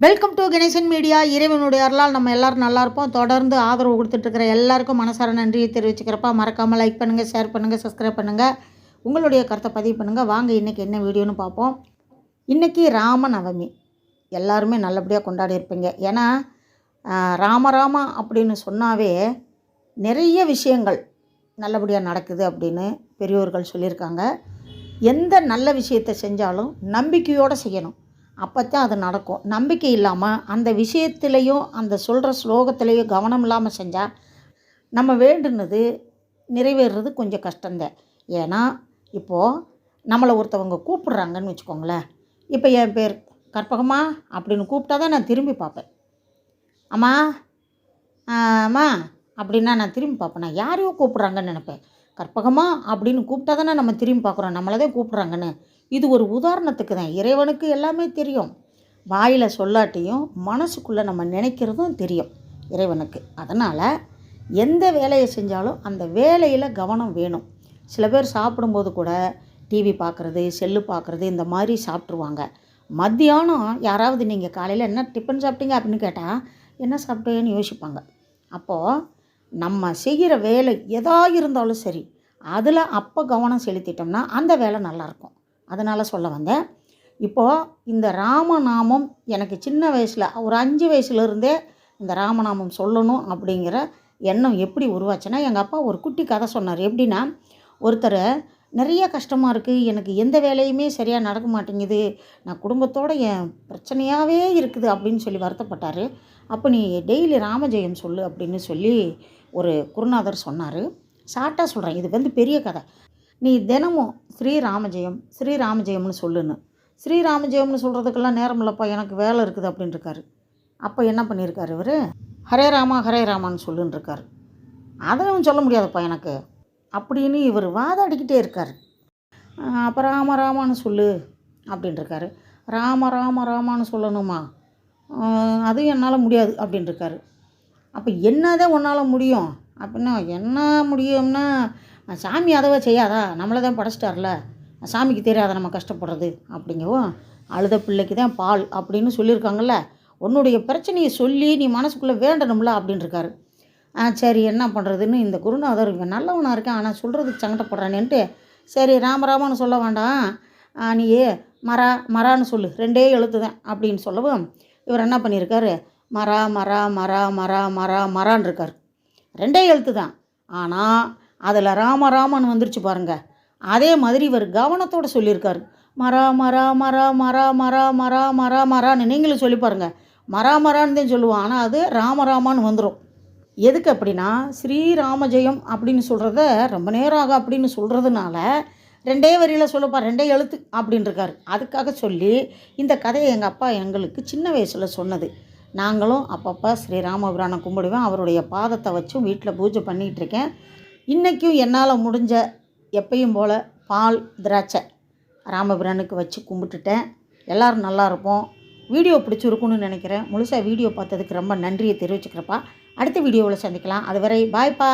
Welcome to Ganesan media. இறைவனுடைய அருளால் நம்ம எல்லோரும் நல்லா இருப்போம். தொடர்ந்து ஆதரவு கொடுத்துட்ருக்கிற எல்லாருக்கும் மனசார நன்றியை தெரிவிச்சுக்கிறப்பா. மறக்காமல் லைக் பண்ணுங்கள், ஷேர் பண்ணுங்கள், சப்ஸ்கிரைப் பண்ணுங்கள், உங்களுடைய கருத்தை பதிவு பண்ணுங்கள். வாங்க இன்றைக்கி என்ன வீடியோன்னு பார்ப்போம். இன்றைக்கி ராமநவமி எல்லாருமே நல்லபடியாக கொண்டாடி இருப்பீங்க. ஏன்னா ராமராமா அப்படின்னு சொன்னாவே நிறைய விஷயங்கள் நல்லபடியாக நடக்குது அப்படின்னு பெரியோர்கள் சொல்லியிருக்காங்க. எந்த நல்ல விஷயத்தை செஞ்சாலும் நம்பிக்கையோடு செய்யணும், அப்போ தான் அது நடக்கும். நம்பிக்கை இல்லாமல் அந்த விஷயத்துலேயும் அந்த சொல்கிற ஸ்லோகத்துலேயும் கவனம் இல்லாமல் செஞ்சால் நம்ம வேண்டுனது நிறைவேறுறது கொஞ்சம் கஷ்டந்தான். ஏன்னா இப்போது நம்மளை ஒருத்தவங்க கூப்பிட்றாங்கன்னு வச்சுக்கோங்களேன். இப்போ என் பேர் கற்பகமா அப்படின்னு கூப்பிட்டா தான் நான் திரும்பி பார்ப்பேன். அம்மா அம்மா அப்படின்னா நான் திரும்பி பார்ப்பேன். நான் யாரையோ கூப்பிட்றாங்கன்னு நினைப்பேன். கற்பகமா அப்படின்னு கூப்பிட்டா தானே நம்ம திரும்பி பார்க்குறோம், நம்மளதே கூப்பிட்றாங்கன்னு. இது ஒரு உதாரணத்துக்கு தான். இறைவனுக்கு எல்லாமே தெரியும், வாயில் சொல்லாட்டியும் மனசுக்குள்ளே நம்ம நினைக்கிறதும் தெரியும் இறைவனுக்கு. அதனால் எந்த வேலையை செஞ்சாலும் அந்த வேலையில் கவனம் வேணும். சில பேர் சாப்பிடும்போது கூட டிவி பார்க்குறது, செல்லு பார்க்குறது, இந்த மாதிரி சாப்பிட்ருவாங்க. மத்தியானம் யாராவது நீங்கள் காலையில் என்ன டிஃபன் சாப்பிட்டீங்க அப்படின்னு கேட்டால் என்ன சாப்பிட்டேன்னு யோசிப்பாங்க. அப்போது நம்ம செய்கிற வேலை எதாக இருந்தாலும் சரி, அதில் அப்போ கவனம் செலுத்திட்டோம்னா அந்த வேலை நல்லாயிருக்கும். அதனால் சொல்ல வந்தேன். இப்போது இந்த ராமநாமம் எனக்கு சின்ன வயசில் ஒரு 5 வயசுலேருந்தே இந்த ராமநாமம் சொல்லணும் அப்படிங்கிற எண்ணம் எப்படி உருவாச்சுன்னா, எங்கள் அப்பா ஒரு குட்டி கதை சொன்னார். எப்படின்னா, ஒருத்தர் நிறைய கஷ்டமாக இருக்குது, எனக்கு எந்த வேலையுமே சரியாக நடக்க மாட்டேங்குது, நான் குடும்பத்தோடு என் பிரச்சனையாகவே இருக்குது அப்படின்னு சொல்லி வருத்தப்பட்டார். அப்போ நீ டெய்லி ராமஜெயம் சொல்லு அப்படின்னு சொல்லி ஒரு குருநாதர் சொன்னார். ஷார்ட்டாக சொல்கிறேன், இது பெரிய கதை. நீ தினமும் ஸ்ரீராமஜெயம் ஸ்ரீராமஜெயம்னு சொல்லுன்னு. ஸ்ரீராமஜெயம்னு சொல்கிறதுக்கெல்லாம் நேரம் இல்லைப்பா, எனக்கு வேலை இருக்குது அப்படின்னு இருக்காரு. அப்போ என்ன பண்ணியிருக்காரு இவர், ஹரே ராமா ஹரே ராமான்னு சொல்லுன்னு இருக்கார். அதெல்லாம் சொல்ல முடியாதுப்பா எனக்கு அப்படின்னு இவர் வாதாடிக்கிட்டே இருக்கார். அப்போ ராம ராமான்னு சொல்லு அப்படின்ட்டுருக்காரு. ராம ராம ராமான்னு சொல்லணுமா, அதுவும் என்னால் முடியாது அப்படின்ட்டுருக்காரு. அப்போ என்னதான் உன்னால் முடியும் அப்படின்னா, என்ன முடியும்னா சாமி அதவே செய்யாதா, நம்மளை தான் படைச்சிட்டார்ல, சாமிக்கு தெரியாத நம்ம கஷ்டப்படுறது அப்படிங்கவும், அழுத பிள்ளைக்கு தான் பால் அப்படின்னு சொல்லியிருக்காங்கல்ல, உன்னுடைய பிரச்சனையை சொல்லி நீ மனசுக்குள்ளே வேண்டணும்ல அப்படின்ட்டுருக்காரு. சரி என்ன பண்ணுறதுன்னு இந்த குருநாதர் இவன் நல்லவனாக இருக்கேன் ஆனால் சொல்கிறதுக்கு சங்கடப்படுறானேன்ட்டு, சரி ராமராமான்னு சொல்ல வேண்டாம், நீ மரான்னு சொல்லு, 2 எழுத்து தான் அப்படின்னு சொல்லவும், இவர் என்ன பண்ணியிருக்காரு, மரா மரா மரா மரா மரா மரான்னு இருக்கார். 2 எழுத்து தான், ஆனால் அதில் ராமராமன் வந்துருச்சு பாருங்கள். அதே மாதிரி இவர் கவனத்தோடு சொல்லியிருக்காரு. மரா மரா மரா மரா மரா மரா மரா மரான்னு நீங்களும் சொல்லி பாருங்கள். மரா மரான்னு தான் சொல்லுவோம், ஆனால் அது ராமராமான்னு வந்துடும். எதுக்கு அப்படின்னா, ஸ்ரீராமஜெயம் அப்படின்னு சொல்கிறத ரொம்ப நேரம் ஆகும் அப்படின்னு சொல்கிறதுனால 2 வரியில் சொல்லப்பா, 2 எழுத்து அப்படின்ட்டுருக்காரு. அதுக்காக சொல்லி இந்த கதையை எங்கள் அப்பா எங்களுக்கு சின்ன வயசில் சொன்னது. நாங்களும் அப்பப்போ ஸ்ரீராமபிரானை கும்பிடுவேன், அவருடைய பாதத்தை வச்சும் வீட்டில் பூஜை பண்ணிகிட்ருக்கேன். இன்றைக்கும் என்னால் முடிஞ்ச எப்பயும் போல் பால் திராட்சை ராமபிரானுக்கு வச்சு கும்பிட்டுட்டேன். எல்லோரும் நல்லா இருப்போம். வீடியோ பிடிச்சிருக்குன்னு நினைக்கிறேன். முழுசாக வீடியோ பார்த்ததுக்கு ரொம்ப நன்றியை தெரிவிச்சுக்கிறப்பா. அடுத்த வீடியோவில் சந்திக்கலாம். அதுவரை பாய்ப்பா.